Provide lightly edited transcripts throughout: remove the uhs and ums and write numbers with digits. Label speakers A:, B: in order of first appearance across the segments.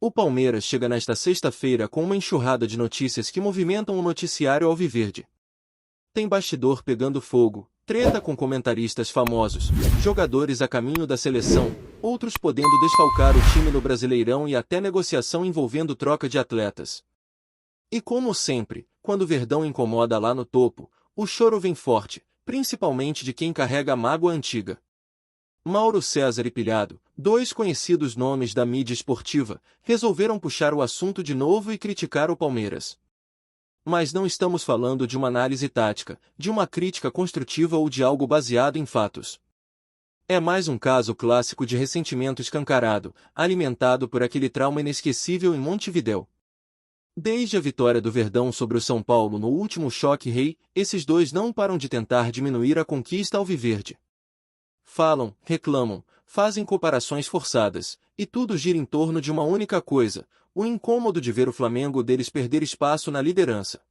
A: O Palmeiras chega nesta sexta-feira com uma enxurrada de notícias que movimentam o noticiário alviverde. Tem bastidor pegando fogo, treta com comentaristas famosos, jogadores a caminho da seleção, outros podendo desfalcar o time no Brasileirão e até negociação envolvendo troca de atletas. E como sempre, quando o Verdão incomoda lá no topo, o choro vem forte, principalmente de quem carrega a mágoa antiga. Mauro César e Pilhado, dois conhecidos nomes da mídia esportiva, resolveram puxar o assunto de novo e criticar o Palmeiras. Mas não estamos falando de uma análise tática, de uma crítica construtiva ou de algo baseado em fatos. É mais um caso clássico de ressentimento escancarado, alimentado por aquele trauma inesquecível em Montevidéu. Desde a vitória do Verdão sobre o São Paulo no último Choque Rei, esses dois não param de tentar diminuir a conquista alviverde. Falam, reclamam, fazem comparações forçadas, e tudo gira em torno de uma única coisa: o incômodo de ver o Flamengo deles perder espaço na liderança.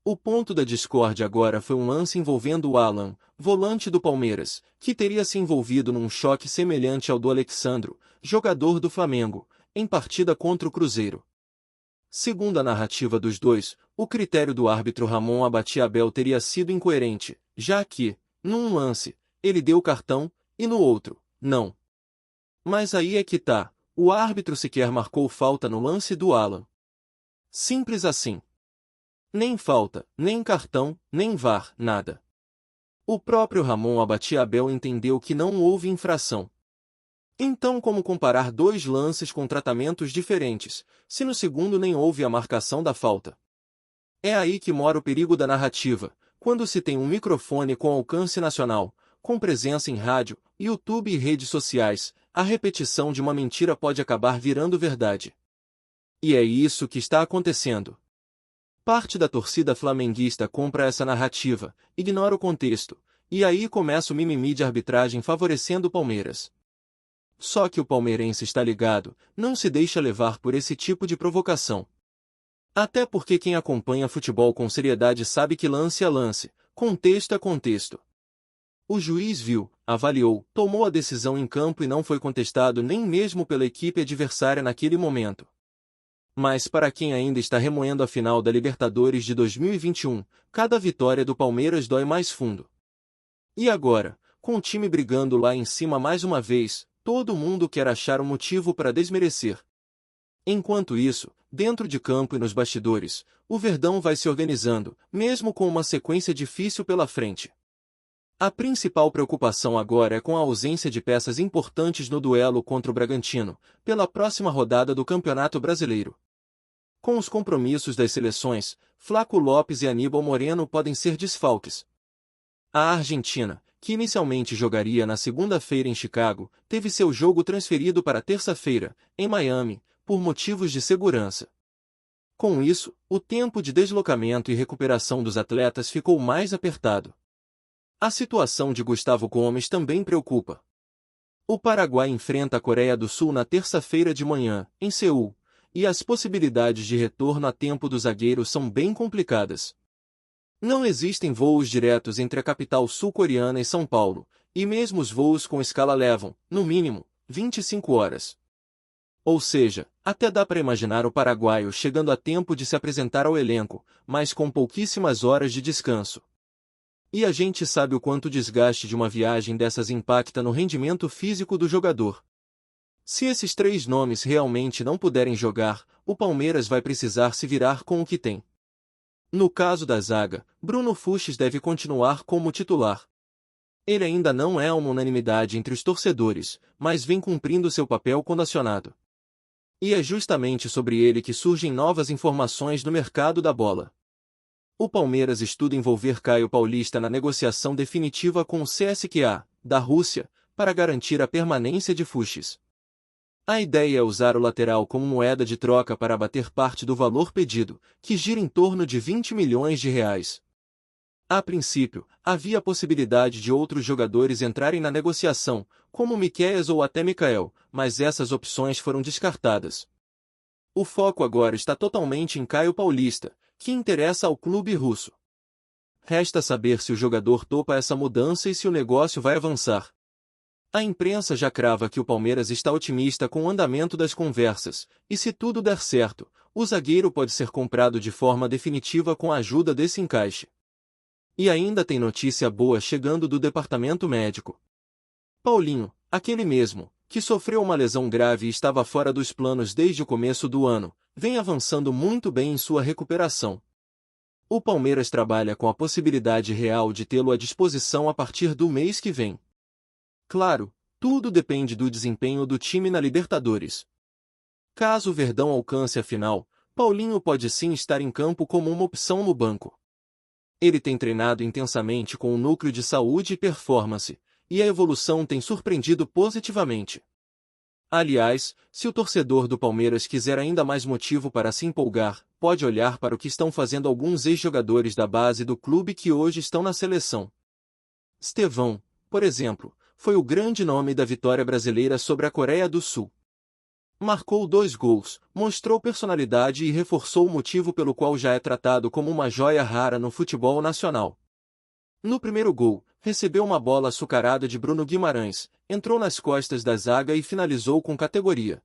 A: O ponto da discórdia agora foi um lance envolvendo o Alan, volante do Palmeiras, que teria se envolvido num choque semelhante ao do Alexandro, jogador do Flamengo, em partida contra o Cruzeiro. Segundo a narrativa dos dois, o critério do árbitro Ramon Abate-Abel teria sido incoerente, já que, num lance, ele deu cartão, e no outro, não. Mas aí é que tá, o árbitro sequer marcou falta no lance do Alan. Simples assim. Nem falta, nem cartão, nem VAR, nada. O próprio Ramon Abate-Abel entendeu que não houve infração. Então como comparar dois lances com tratamentos diferentes, se no segundo nem houve a marcação da falta? É aí que mora o perigo da narrativa, quando se tem um microfone com alcance nacional, com presença em rádio, YouTube e redes sociais, a repetição de uma mentira pode acabar virando verdade. E é isso que está acontecendo. Parte da torcida flamenguista compra essa narrativa, ignora o contexto, e aí começa o mimimi de arbitragem favorecendo o Palmeiras. Só que o palmeirense está ligado, não se deixa levar por esse tipo de provocação. Até porque quem acompanha futebol com seriedade sabe que lance é lance, contexto é contexto. O juiz viu, avaliou, tomou a decisão em campo e não foi contestado nem mesmo pela equipe adversária naquele momento. Mas para quem ainda está remoendo a final da Libertadores de 2021, cada vitória do Palmeiras dói mais fundo. E agora, com o time brigando lá em cima mais uma vez, todo mundo quer achar um motivo para desmerecer. Enquanto isso, dentro de campo e nos bastidores, o Verdão vai se organizando, mesmo com uma sequência difícil pela frente. A principal preocupação agora é com a ausência de peças importantes no duelo contra o Bragantino, pela próxima rodada do Campeonato Brasileiro. Com os compromissos das seleções, Flaco Lopes e Aníbal Moreno podem ser desfalques. A Argentina, que inicialmente jogaria na segunda-feira em Chicago, teve seu jogo transferido para terça-feira, em Miami, por motivos de segurança. Com isso, o tempo de deslocamento e recuperação dos atletas ficou mais apertado. A situação de Gustavo Gomes também preocupa. O Paraguai enfrenta a Coreia do Sul na terça-feira de manhã, em Seul, e as possibilidades de retorno a tempo do zagueiro são bem complicadas. Não existem voos diretos entre a capital sul-coreana e São Paulo, e mesmo os voos com escala levam, no mínimo, 25 horas. Ou seja, até dá para imaginar o paraguaio chegando a tempo de se apresentar ao elenco, mas com pouquíssimas horas de descanso. E a gente sabe o quanto o desgaste de uma viagem dessas impacta no rendimento físico do jogador. Se esses três nomes realmente não puderem jogar, o Palmeiras vai precisar se virar com o que tem. No caso da zaga, Bruno Fuchs deve continuar como titular. Ele ainda não é uma unanimidade entre os torcedores, mas vem cumprindo seu papel quando acionado. E é justamente sobre ele que surgem novas informações no mercado da bola. O Palmeiras estuda envolver Caio Paulista na negociação definitiva com o CSKA, da Rússia, para garantir a permanência de Fuchs. A ideia é usar o lateral como moeda de troca para abater parte do valor pedido, que gira em torno de 20 milhões de reais. A princípio, havia a possibilidade de outros jogadores entrarem na negociação, como Miqueias ou até Mikael, mas essas opções foram descartadas. O foco agora está totalmente em Caio Paulista, que interessa ao clube russo. Resta saber se o jogador topa essa mudança e se o negócio vai avançar. A imprensa já crava que o Palmeiras está otimista com o andamento das conversas, e se tudo der certo, o zagueiro pode ser comprado de forma definitiva com a ajuda desse encaixe. E ainda tem notícia boa chegando do departamento médico. Paulinho, aquele mesmo, que sofreu uma lesão grave e estava fora dos planos desde o começo do ano, vem avançando muito bem em sua recuperação. O Palmeiras trabalha com a possibilidade real de tê-lo à disposição a partir do mês que vem. Claro, tudo depende do desempenho do time na Libertadores. Caso o Verdão alcance a final, Paulinho pode sim estar em campo como uma opção no banco. Ele tem treinado intensamente com o núcleo de saúde e performance, e a evolução tem surpreendido positivamente. Aliás, se o torcedor do Palmeiras quiser ainda mais motivo para se empolgar, pode olhar para o que estão fazendo alguns ex-jogadores da base do clube que hoje estão na seleção. Estevão, por exemplo, foi o grande nome da vitória brasileira sobre a Coreia do Sul. Marcou 2 gols, mostrou personalidade e reforçou o motivo pelo qual já é tratado como uma joia rara no futebol nacional. No primeiro gol, recebeu uma bola açucarada de Bruno Guimarães, entrou nas costas da zaga e finalizou com categoria.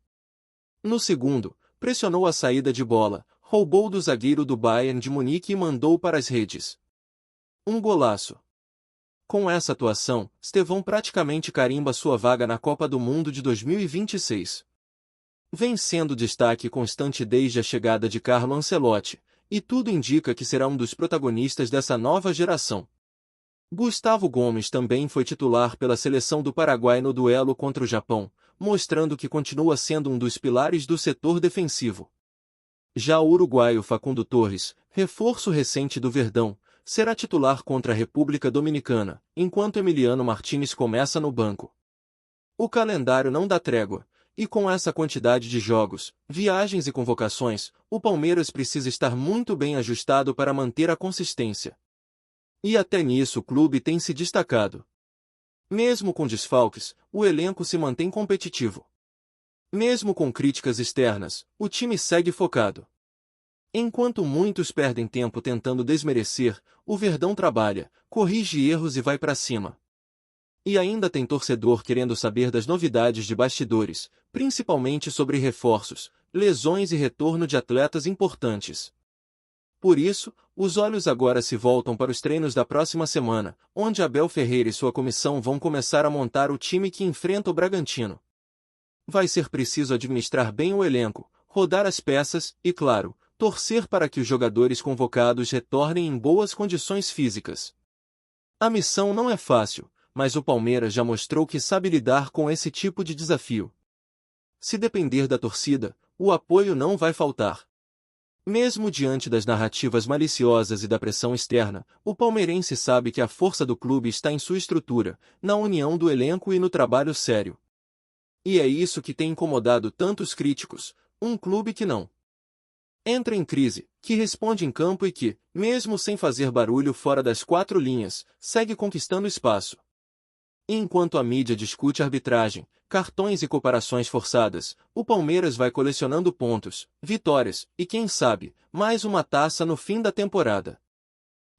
A: No segundo, pressionou a saída de bola, roubou do zagueiro do Bayern de Munique e mandou para as redes. Um golaço. Com essa atuação, Estevão praticamente carimba sua vaga na Copa do Mundo de 2026. Vem sendo destaque constante desde a chegada de Carlo Ancelotti, e tudo indica que será um dos protagonistas dessa nova geração. Gustavo Gomes também foi titular pela seleção do Paraguai no duelo contra o Japão, mostrando que continua sendo um dos pilares do setor defensivo. Já o uruguaio Facundo Torres, reforço recente do Verdão, será titular contra a República Dominicana, enquanto Emiliano Martínez começa no banco. O calendário não dá trégua, e com essa quantidade de jogos, viagens e convocações, o Palmeiras precisa estar muito bem ajustado para manter a consistência. E até nisso o clube tem se destacado. Mesmo com desfalques, o elenco se mantém competitivo. Mesmo com críticas externas, o time segue focado. Enquanto muitos perdem tempo tentando desmerecer, o Verdão trabalha, corrige erros e vai para cima. E ainda tem torcedor querendo saber das novidades de bastidores, principalmente sobre reforços, lesões e retorno de atletas importantes. Por isso, os olhos agora se voltam para os treinos da próxima semana, onde Abel Ferreira e sua comissão vão começar a montar o time que enfrenta o Bragantino. Vai ser preciso administrar bem o elenco, rodar as peças e, claro, torcer para que os jogadores convocados retornem em boas condições físicas. A missão não é fácil, mas o Palmeiras já mostrou que sabe lidar com esse tipo de desafio. Se depender da torcida, o apoio não vai faltar. Mesmo diante das narrativas maliciosas e da pressão externa, o palmeirense sabe que a força do clube está em sua estrutura, na união do elenco e no trabalho sério. E é isso que tem incomodado tantos críticos, um clube que não entra em crise, que responde em campo e que, mesmo sem fazer barulho fora das 4 linhas, segue conquistando espaço. Enquanto a mídia discute arbitragem, cartões e comparações forçadas, o Palmeiras vai colecionando pontos, vitórias e, quem sabe, mais uma taça no fim da temporada.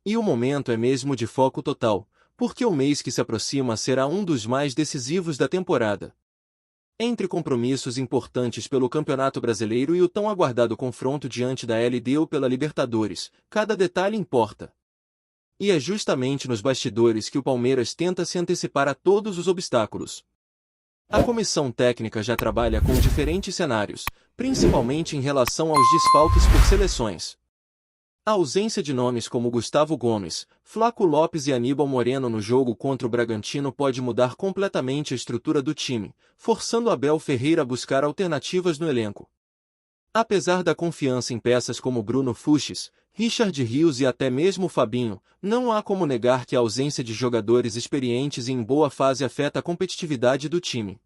A: E o momento é mesmo de foco total, porque o mês que se aproxima será um dos mais decisivos da temporada. Entre compromissos importantes pelo Campeonato Brasileiro e o tão aguardado confronto diante da LDU pela Libertadores, cada detalhe importa. E é justamente nos bastidores que o Palmeiras tenta se antecipar a todos os obstáculos. A comissão técnica já trabalha com diferentes cenários, principalmente em relação aos desfalques por seleções. A ausência de nomes como Gustavo Gomes, Flaco Lopes e Aníbal Moreno no jogo contra o Bragantino pode mudar completamente a estrutura do time, forçando Abel Ferreira a buscar alternativas no elenco. Apesar da confiança em peças como Bruno Fuchs, Richard Rios e até mesmo Fabinho, não há como negar que a ausência de jogadores experientes e em boa fase afeta a competitividade do time.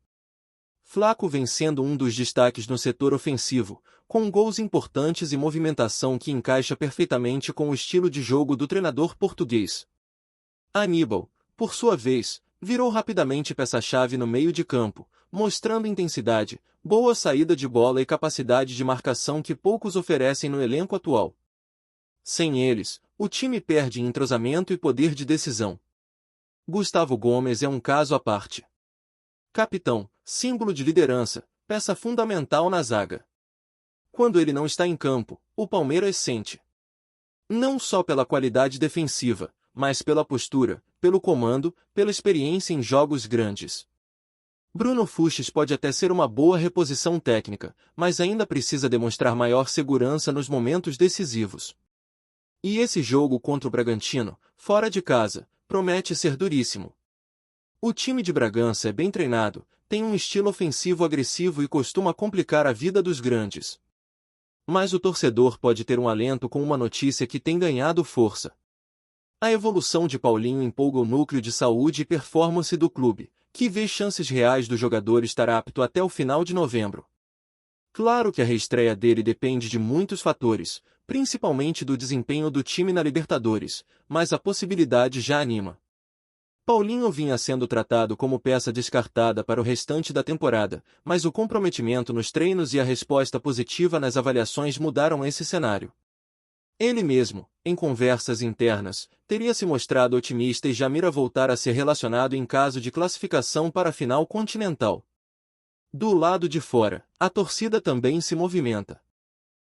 A: Flaco vem sendo um dos destaques no setor ofensivo, com gols importantes e movimentação que encaixa perfeitamente com o estilo de jogo do treinador português. Aníbal, por sua vez, virou rapidamente peça-chave no meio de campo, mostrando intensidade, boa saída de bola e capacidade de marcação que poucos oferecem no elenco atual. Sem eles, o time perde em entrosamento e poder de decisão. Gustavo Gomes é um caso à parte. capitão, símbolo de liderança, peça fundamental na zaga. Quando ele não está em campo, o Palmeiras sente. Não só pela qualidade defensiva, mas pela postura, pelo comando, pela experiência em jogos grandes. Bruno Fuchs pode até ser uma boa reposição técnica, mas ainda precisa demonstrar maior segurança nos momentos decisivos. E esse jogo contra o Bragantino, fora de casa, promete ser duríssimo. O time de Bragança é bem treinado, tem um estilo ofensivo agressivo e costuma complicar a vida dos grandes. Mas o torcedor pode ter um alento com uma notícia que tem ganhado força. A evolução de Paulinho empolga o núcleo de saúde e performance do clube, que vê chances reais do jogador estar apto até o final de novembro. Claro que a reestreia dele depende de muitos fatores, principalmente do desempenho do time na Libertadores, mas a possibilidade já anima. Paulinho vinha sendo tratado como peça descartada para o restante da temporada, mas o comprometimento nos treinos e a resposta positiva nas avaliações mudaram esse cenário. Ele mesmo, em conversas internas, teria se mostrado otimista e já mira voltar a ser relacionado em caso de classificação para a final continental. Do lado de fora, a torcida também se movimenta.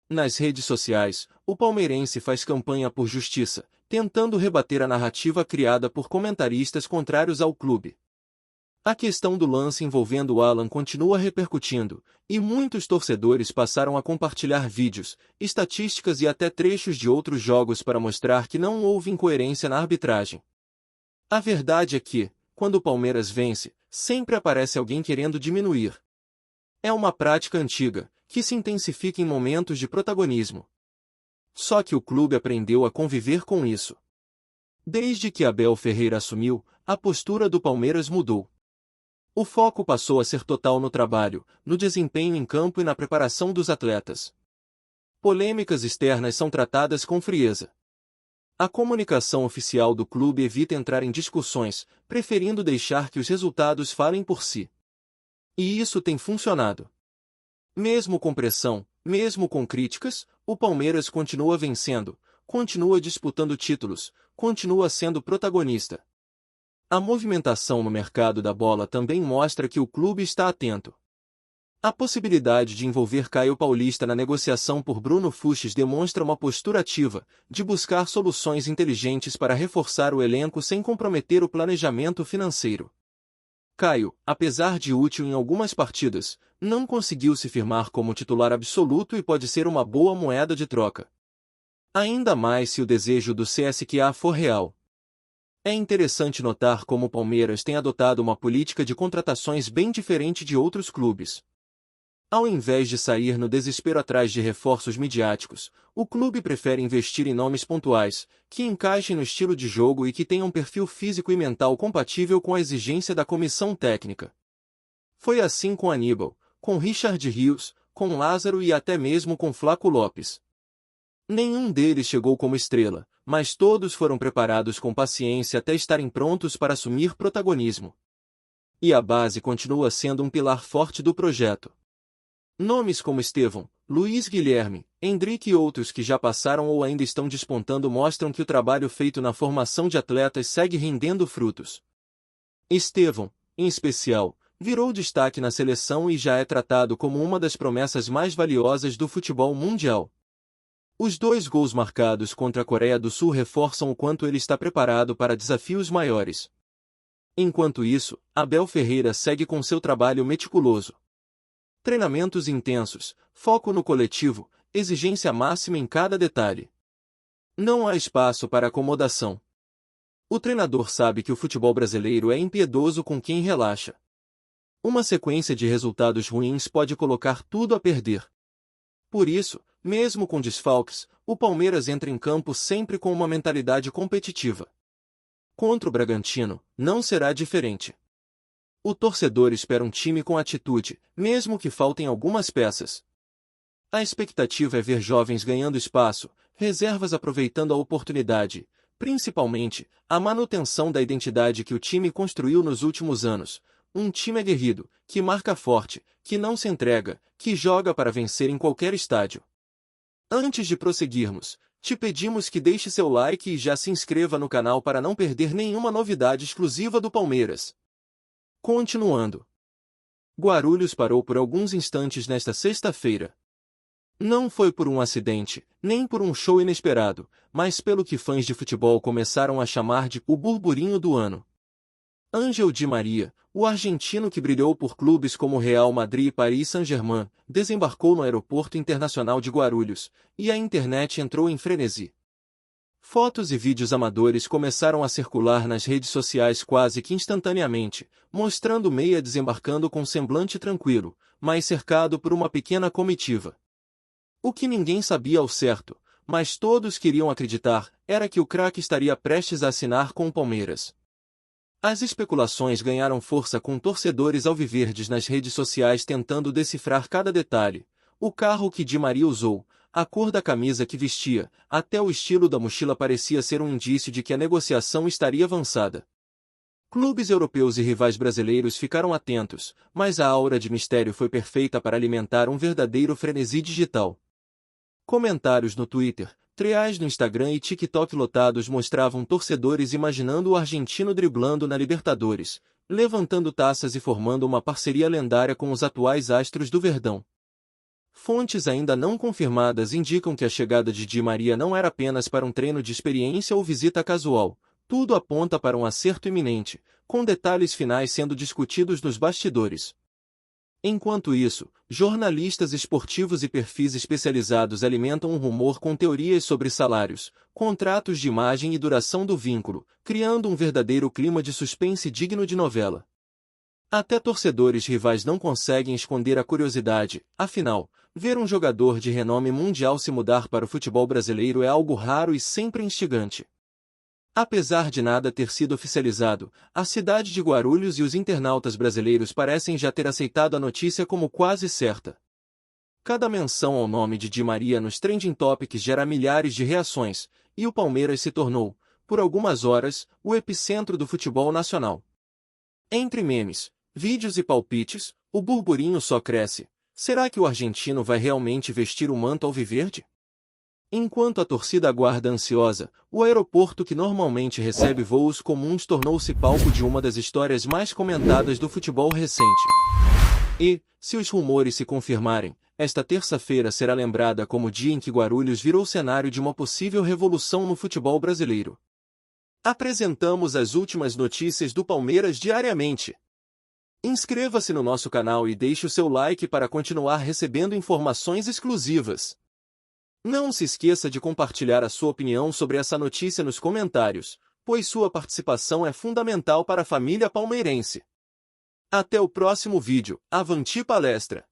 A: Nas redes sociais, o palmeirense faz campanha por justiça, tentando rebater a narrativa criada por comentaristas contrários ao clube. A questão do lance envolvendo o Alan continua repercutindo, e muitos torcedores passaram a compartilhar vídeos, estatísticas e até trechos de outros jogos para mostrar que não houve incoerência na arbitragem. A verdade é que, quando o Palmeiras vence, sempre aparece alguém querendo diminuir. É uma prática antiga, que se intensifica em momentos de protagonismo. Só que o clube aprendeu a conviver com isso. Desde que Abel Ferreira assumiu, a postura do Palmeiras mudou. O foco passou a ser total no trabalho, no desempenho em campo e na preparação dos atletas. Polêmicas externas são tratadas com frieza. A comunicação oficial do clube evita entrar em discussões, preferindo deixar que os resultados falem por si. E isso tem funcionado. Mesmo com pressão, mesmo com críticas, o Palmeiras continua vencendo, continua disputando títulos, continua sendo protagonista. A movimentação no mercado da bola também mostra que o clube está atento. A possibilidade de envolver Caio Paulista na negociação por Bruno Fuchs demonstra uma postura ativa, de buscar soluções inteligentes para reforçar o elenco sem comprometer o planejamento financeiro. Caio, apesar de útil em algumas partidas, não conseguiu se firmar como titular absoluto e pode ser uma boa moeda de troca. Ainda mais se o desejo do CSKA for real. É interessante notar como o Palmeiras tem adotado uma política de contratações bem diferente de outros clubes. Ao invés de sair no desespero atrás de reforços midiáticos, o clube prefere investir em nomes pontuais, que encaixem no estilo de jogo e que tenham um perfil físico e mental compatível com a exigência da comissão técnica. Foi assim com Aníbal, com Richard Rios, com Lázaro e até mesmo com Flaco Lopes. Nenhum deles chegou como estrela, mas todos foram preparados com paciência até estarem prontos para assumir protagonismo. E a base continua sendo um pilar forte do projeto. Nomes como Estevão, Luiz Guilherme, Endrick e outros que já passaram ou ainda estão despontando mostram que o trabalho feito na formação de atletas segue rendendo frutos. Estevão, em especial, virou destaque na seleção e já é tratado como uma das promessas mais valiosas do futebol mundial. Os 2 gols marcados contra a Coreia do Sul reforçam o quanto ele está preparado para desafios maiores. Enquanto isso, Abel Ferreira segue com seu trabalho meticuloso. Treinamentos intensos, foco no coletivo, exigência máxima em cada detalhe. Não há espaço para acomodação. O treinador sabe que o futebol brasileiro é impiedoso com quem relaxa. Uma sequência de resultados ruins pode colocar tudo a perder. Por isso, mesmo com desfalques, o Palmeiras entra em campo sempre com uma mentalidade competitiva. Contra o Bragantino, não será diferente. O torcedor espera um time com atitude, mesmo que faltem algumas peças. A expectativa é ver jovens ganhando espaço, reservas aproveitando a oportunidade, principalmente, a manutenção da identidade que o time construiu nos últimos anos. Um time aguerrido, que marca forte, que não se entrega, que joga para vencer em qualquer estádio. Antes de prosseguirmos, te pedimos que deixe seu like e já se inscreva no canal para não perder nenhuma novidade exclusiva do Palmeiras. Continuando. Guarulhos parou por alguns instantes nesta sexta-feira. Não foi por um acidente, nem por um show inesperado, mas pelo que fãs de futebol começaram a chamar de o burburinho do ano. Ángel Di Maria, o argentino que brilhou por clubes como Real Madrid e Paris Saint-Germain, desembarcou no Aeroporto Internacional de Guarulhos, e a internet entrou em frenesi. Fotos e vídeos amadores começaram a circular nas redes sociais quase que instantaneamente, mostrando o meia desembarcando com semblante tranquilo, mas cercado por uma pequena comitiva. O que ninguém sabia ao certo, mas todos queriam acreditar, era que o craque estaria prestes a assinar com o Palmeiras. As especulações ganharam força com torcedores alviverdes nas redes sociais tentando decifrar cada detalhe: o carro que Di Maria usou, a cor da camisa que vestia, até o estilo da mochila parecia ser um indício de que a negociação estaria avançada. Clubes europeus e rivais brasileiros ficaram atentos, mas a aura de mistério foi perfeita para alimentar um verdadeiro frenesi digital. Comentários no Twitter, threads no Instagram e TikTok lotados mostravam torcedores imaginando o argentino driblando na Libertadores, levantando taças e formando uma parceria lendária com os atuais astros do Verdão. Fontes ainda não confirmadas indicam que a chegada de Di Maria não era apenas para um treino de experiência ou visita casual, tudo aponta para um acerto iminente, com detalhes finais sendo discutidos nos bastidores. Enquanto isso, jornalistas esportivos e perfis especializados alimentam um rumor com teorias sobre salários, contratos de imagem e duração do vínculo, criando um verdadeiro clima de suspense digno de novela. Até torcedores rivais não conseguem esconder a curiosidade, afinal, ver um jogador de renome mundial se mudar para o futebol brasileiro é algo raro e sempre instigante. Apesar de nada ter sido oficializado, a cidade de Guarulhos e os internautas brasileiros parecem já ter aceitado a notícia como quase certa. Cada menção ao nome de Di Maria nos trending topics gera milhares de reações, e o Palmeiras se tornou, por algumas horas, o epicentro do futebol nacional. Entre memes, vídeos e palpites, o burburinho só cresce. Será que o argentino vai realmente vestir o manto alviverde? Enquanto a torcida aguarda ansiosa, o aeroporto que normalmente recebe voos comuns tornou-se palco de uma das histórias mais comentadas do futebol recente. E, se os rumores se confirmarem, esta terça-feira será lembrada como o dia em que Guarulhos virou cenário de uma possível revolução no futebol brasileiro. Apresentamos as últimas notícias do Palmeiras diariamente. Inscreva-se no nosso canal e deixe o seu like para continuar recebendo informações exclusivas. Não se esqueça de compartilhar a sua opinião sobre essa notícia nos comentários, pois sua participação é fundamental para a família palmeirense. Até o próximo vídeo. Avante palestra!